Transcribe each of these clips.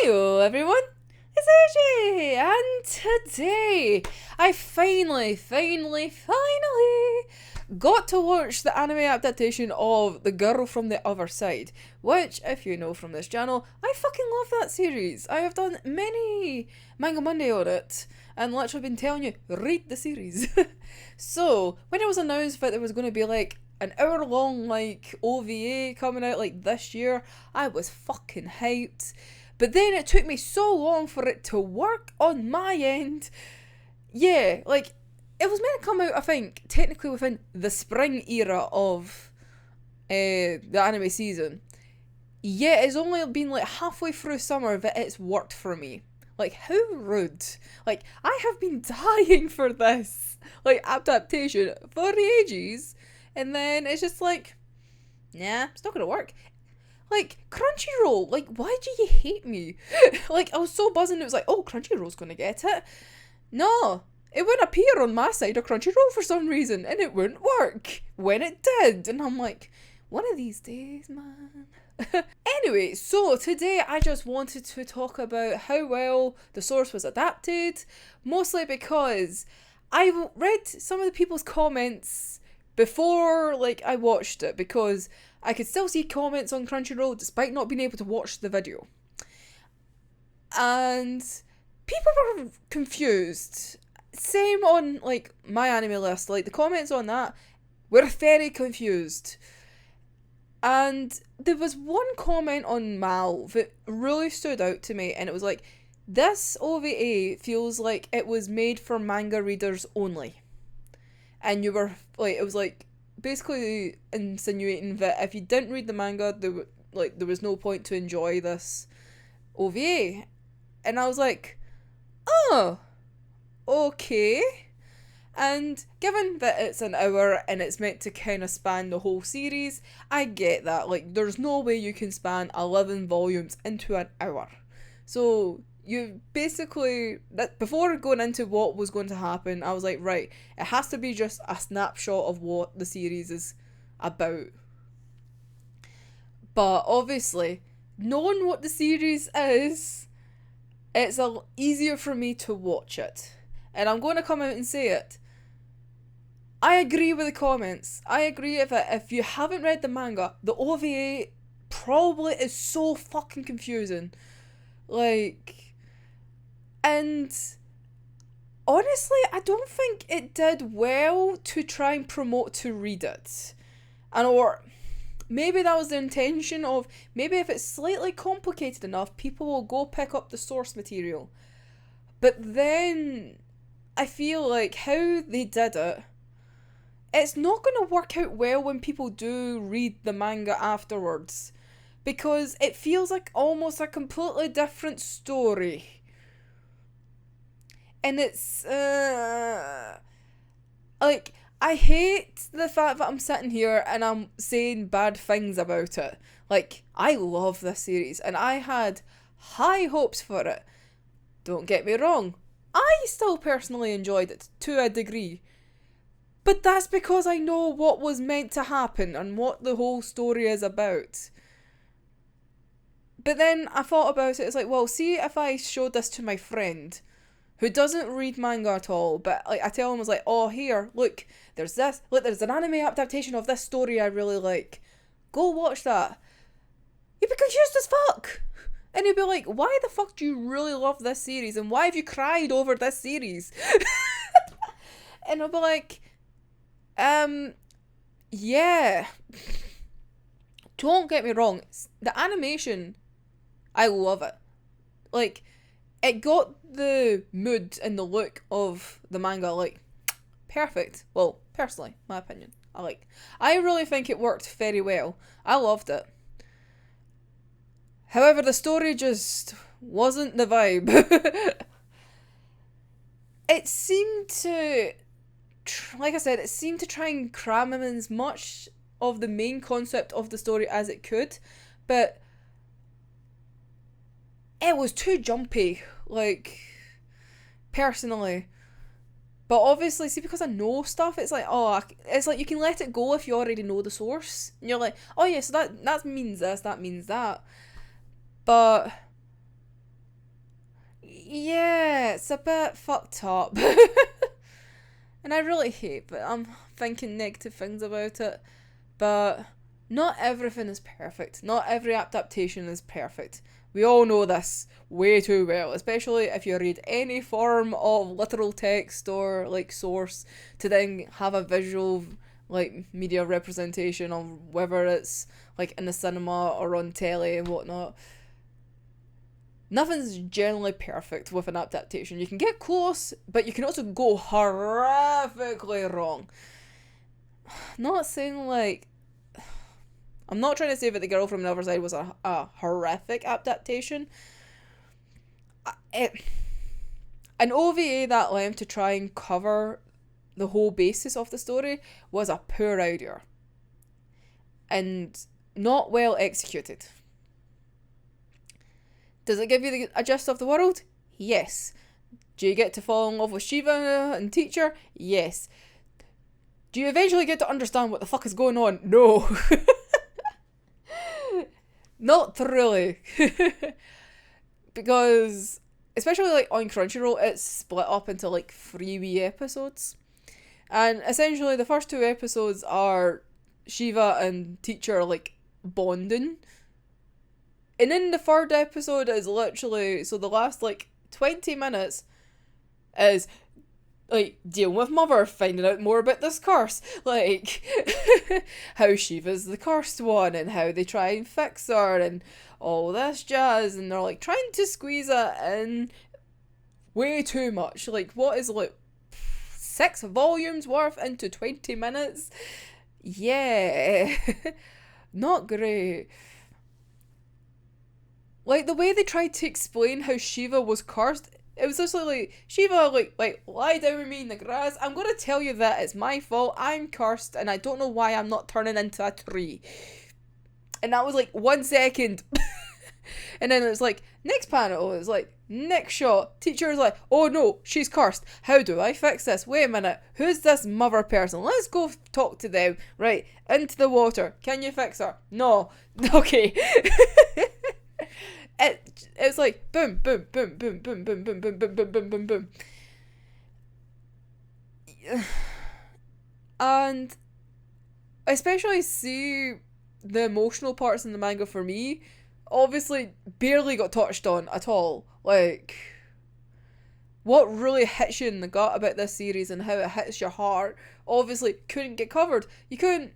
Heyo everyone, it's AJ, and today I finally got to watch the anime adaptation of The Girl from the Other Side, which, if you know from this channel, I fucking love that series. I have done many Manga Monday on it, and literally been telling you, read the series. So, when it was announced that there was going to be like an hour long like OVA coming out like this year, I was fucking hyped. But then it took me so long for it to work on my end. Yeah, like, it was meant to come out, I think, technically within the spring era of the anime season. Yet it's only been like halfway through summer that it's worked for me. Like, how rude. Like, I have been dying for this, like, adaptation for ages. And then it's just like, nah, it's not gonna work. Like, Crunchyroll, like, why do you hate me? Like, I was so buzzing, it was like, oh, Crunchyroll's gonna get it. No, it wouldn't appear on my side of Crunchyroll for some reason, and it wouldn't work when it did. And I'm like, one of these days, man. Anyway, so today I just wanted to talk about how well the source was adapted, mostly because I read some of the people's comments before, like, I watched it, because I could still see comments on Crunchyroll despite not being able to watch the video. And people were confused. Same on, like, my anime list. Like, the comments on that were very confused. And there was one comment on Mal that really stood out to me, and it was like, this OVA feels like it was made for manga readers only. And you were, like, it was like, basically insinuating that if you didn't read the manga, there was no point to enjoy this OVA. And I was like, oh, okay. And given that it's an hour and it's meant to kind of span the whole series, I get that. Like, there's no way you can span 11 volumes into an hour. So you basically, that before going into what was going to happen, I was like, right, it has to be just a snapshot of what the series is about. But obviously, knowing what the series is, it's easier for me to watch it. And I'm going to come out and say it. I agree with the comments. I agree with it. If you haven't read the manga, the OVA probably is so fucking confusing. Like, and honestly, I don't think it did well to try and promote to read it. And or maybe that was the intention of, maybe if it's slightly complicated enough, people will go pick up the source material. But then I feel like how they did it, it's not going to work out well when people do read the manga afterwards, because it feels like almost a completely different story. And it's, like, I hate the fact that I'm sitting here and I'm saying bad things about it. Like, I love this series and I had high hopes for it. Don't get me wrong, I still personally enjoyed it to a degree. But that's because I know what was meant to happen and what the whole story is about. But then I thought about it, it's like, well, see if I showed this to my friend who doesn't read manga at all, but like I tell him, I was like, oh, here, look, there's this, look, there's an anime adaptation of this story I really like. Go watch that. He'd be confused as fuck. And he'd be like, why the fuck do you really love this series? And why have you cried over this series? And I'll be like, yeah. Don't get me wrong, the animation, I love it. Like, it got the mood and the look of the manga, like, perfect. Well, personally, my opinion. I really think it worked very well. I loved it. However, the story just wasn't the vibe. It seemed to, like I said, it seemed to try and cram in as much of the main concept of the story as it could, but it was too jumpy, like, personally. But obviously, see, because I know stuff, it's like, oh, it's like you can let it go if you already know the source. And you're like, oh yeah, so that means this, that means that. But Yeah, it's a bit fucked up. And I really hate that I'm thinking negative things about it. But not everything is perfect. Not every adaptation is perfect. We all know this way too well, especially if you read any form of literal text or like source to then have a visual like media representation of whether it's like in the cinema or on telly and whatnot. Nothing's generally perfect with an adaptation. You can get close, but you can also go horrifically wrong. Not saying like I'm not trying to say that The Girl from the Other Side was a horrific adaptation. An OVA that length to try and cover the whole basis of the story was a poor idea. And not well executed. Does it give you a gist of the world? Yes. Do you get to fall in love with Shiva and Teacher? Yes. Do you eventually get to understand what the fuck is going on? No. Not really. Because, especially like on Crunchyroll, it's split up into like 3 wee episodes. And essentially the first 2 episodes are Shiva and Teacher like bonding. And in the 3rd episode is literally, so the last like 20 minutes is like dealing with Mother, finding out more about this curse, like how Shiva's the cursed one and how they try and fix her and all this jazz, and they're like trying to squeeze it in way too much. Like what is like 6 volumes worth into 20 minutes? Yeah. Not great. Like the way they tried to explain how Shiva was cursed, it was just like Shiva, like lie down with me in the grass. I'm gonna tell you that it's my fault. I'm cursed, and I don't know why I'm not turning into a tree. And that was like 1 second, and then it's like next panel. It's like next shot. Teacher is like, oh no, she's cursed. How do I fix this? Wait a minute. Who's this Mother person? Let's go talk to them. Right into the water. Can you fix her? No. Okay. It's like boom, boom, boom, boom, boom, boom, boom, boom, boom, boom, boom, boom, boom. And I especially see the emotional parts in the manga for me, obviously barely got touched on at all. Like, what really hits you in the gut about this series and how it hits your heart, obviously couldn't get covered. You couldn't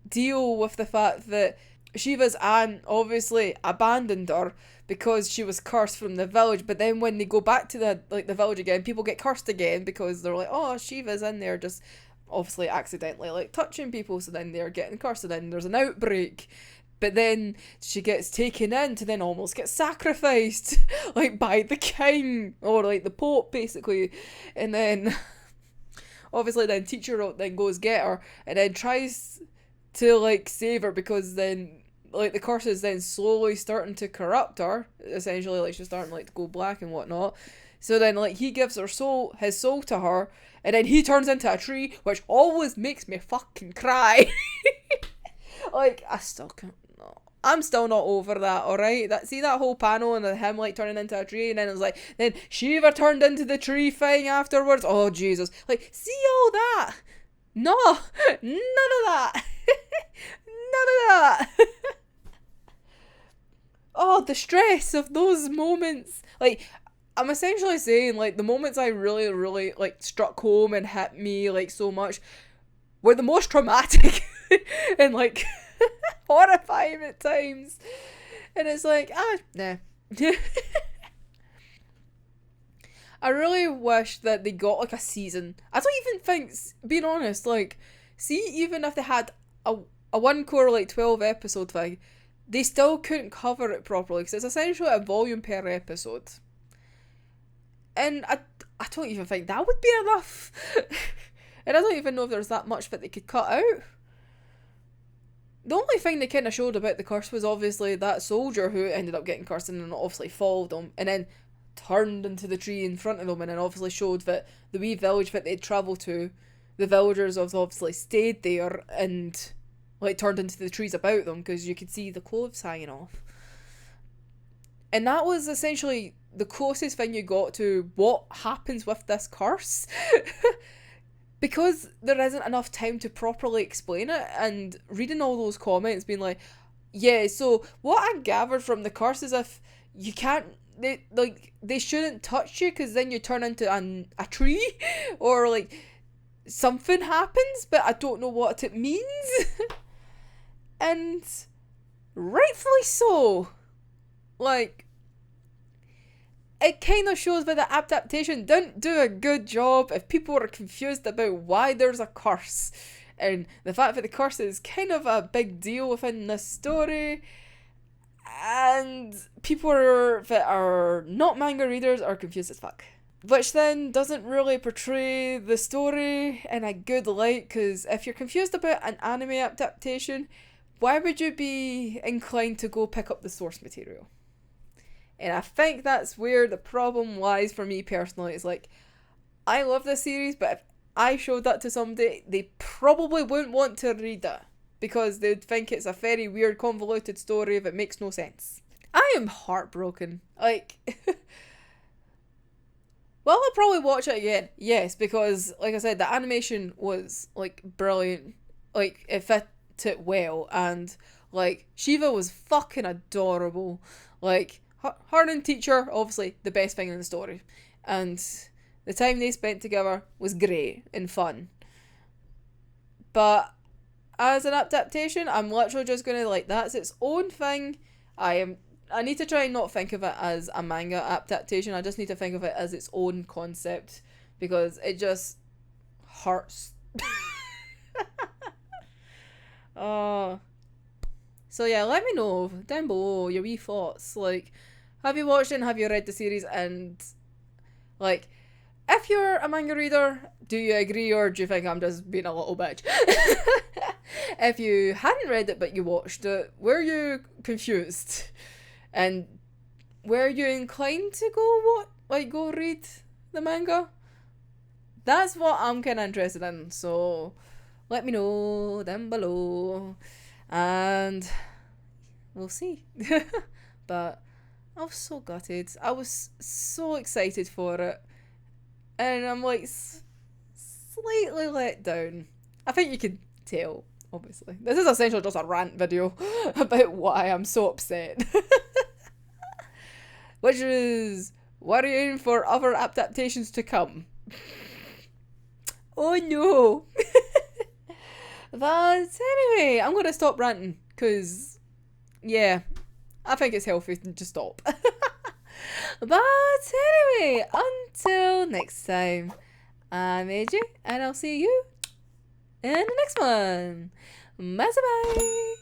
deal with the fact that Shiva's aunt obviously abandoned her because she was cursed from the village, but then when they go back to the village again, people get cursed again because they're like, oh, Shiva's in there just obviously accidentally like touching people, so then they're getting cursed, and then there's an outbreak. But then she gets taken in to then almost get sacrificed, like by the king, or like the pope basically. And then obviously then teacher then goes get her and then tries to like save her, because then like the curse is then slowly starting to corrupt her, essentially, like she's starting like to go black and whatnot. So then like he gives his soul to her, and then he turns into a tree, which always makes me fucking cry. Like I still can't. I'm still not over that, alright? See that whole panel and him like turning into a tree, and then it was like, then Shiva turned into the tree thing afterwards. Oh Jesus. Like, see all that? No, none of that. None of that. Oh, the stress of those moments. Like, I'm essentially saying, like, the moments I really, really, like, struck home and hit me, like, so much were the most traumatic and, like, horrifying at times. And it's like, nah. I really wish that they got, like, a season. I don't even think, being honest, like, see, even if they had a one core, like, 12 episode thing, they still couldn't cover it properly, because it's essentially a volume per episode. And I don't even think that would be enough. And I don't even know if there's that much that they could cut out. The only thing they kind of showed about the curse was obviously that soldier who ended up getting cursed and then obviously followed them, and then turned into the tree in front of them, and then obviously showed that the wee village that they'd travelled to, the villagers have obviously stayed there and like turned into the trees about them, because you could see the clothes hanging off. And that was essentially the closest thing you got to what happens with this curse. Because there isn't enough time to properly explain it, and reading all those comments being like, yeah, so what I gathered from the curse is if you can't, they shouldn't touch you because then you turn into a tree or like something happens, but I don't know what it means. And rightfully so. Like, it kind of shows that the adaptation didn't do a good job if people are confused about why there's a curse. And the fact that the curse is kind of a big deal within this story. And people that are not manga readers are confused as fuck. Which then doesn't really portray the story in a good light, because if you're confused about an anime adaptation, why would you be inclined to go pick up the source material? And I think that's where the problem lies for me personally. It's like, I love this series, but if I showed that to somebody, they probably wouldn't want to read it because they'd think it's a very weird, convoluted story that makes no sense. I am heartbroken. Like, well, I'll probably watch it again. Yes, because, like I said, the animation was, like, brilliant. Like, it fit it well. And, like, Shiva was fucking adorable. Like, her and teacher, obviously, the best thing in the story. And the time they spent together was great and fun. But as an adaptation, I'm literally just going to, like, that's its own thing. I need to try and not think of it as a manga adaptation. I just need to think of it as its own concept because it just hurts. Oh. So yeah, let me know down below your wee thoughts. Like, have you watched it and have you read the series? And, like, if you're a manga reader, do you agree or do you think I'm just being a little bitch? If you hadn't read it but you watched it, were you confused? And were you inclined to go read the manga? That's what I'm kind of interested in. So let me know down below. And we'll see. But I was so gutted. I was so excited for it. And I'm like slightly let down. I think you can tell, obviously. This is essentially just a rant video about why I'm so upset. Which is worrying for other adaptations to come. Oh no. But anyway, I'm going to stop ranting because, yeah, I think it's healthy to stop. But anyway, until next time, I'm AJ and I'll see you in the next one. Bye bye.